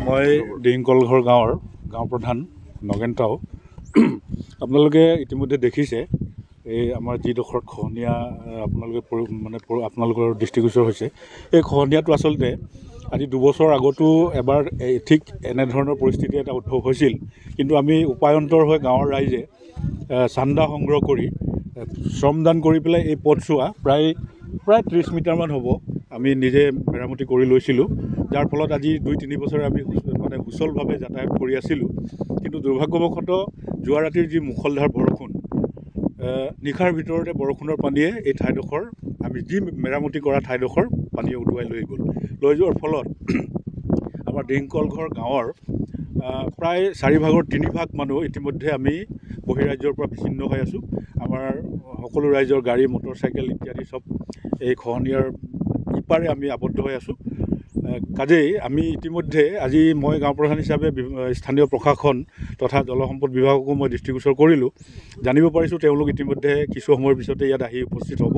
মই দিহিংকলঘৰ গাঁৱৰ গাঁও প্ৰধান নগেন টাও। আপোনালোকে ইতিমধ্যে দেখিছে এই আমাৰ যিডোখৰত খহনীয়া আপোনালোকে আপোনালোকৰ দৃষ্টিগোচৰ হৈছে, এই খহনীয়াটো আচলতে আজি 2 বছৰ আগতো এবাৰ ঠিক এনেধৰণৰ পৰিস্থিতি এটা উদ্ভৱ হৈছিল। কিন্তু আমি উপায়ন্তৰ হৈ গাঁৱৰ ৰাইজে চান্দা সংগ্ৰহ কৰি শ্ৰমদান কৰি পেলাই এই পথছোৱা প্ৰায় 30 মিটাৰমান হ'ব আমি নিজে মেৰামতি কৰি লৈছিলোঁ, যাৰ ফলত আজি 2-3 বছৰে আমি সুচলভাৱে যাতায়াত কৰি আছিলোঁ। কিন্তু দুৰ্ভাগ্যবশতঃ যোৱা ৰাতিৰ যি মুখলধাৰ বৰষুণ, নিশাৰ ভিতৰতে বৰষুণৰ পানীয়ে এই ঠাইডোখৰ আমি যি মেৰামতি কৰা ঠাইডোখৰ পানীয়ে উটুৱাই লৈ যোৱাৰ ফলত আমাৰ দিহিংকলঘৰ গাঁৱৰ প্ৰায় 4 ভাগৰ 3 ভাগ মানুহ ইতিমধ্যে আমি বহিৰাজ্যৰ পৰা বিচ্ছিন্ন হৈ আছোঁ। আমাৰ সকলো ৰাইজৰ গাড়ী মটৰচাইকেল ইত্যাদি চব এই খহনীয়াৰ ইপাৰে আমি আবদ্ধ হৈ আছোঁ। কাজেই আমি ইতিমধ্যে আজি মই গাঁও প্ৰধান হিচাপে স্থানীয় প্ৰশাসন তথা জলসম্পদ বিভাগকো মই দৃষ্টিগোচৰ কৰিলোঁ। জানিব পাৰিছোঁ তেওঁলোক ইতিমধ্যে কিছু সময়ৰ পিছতে ইয়াত আহি উপস্থিত হ'ব।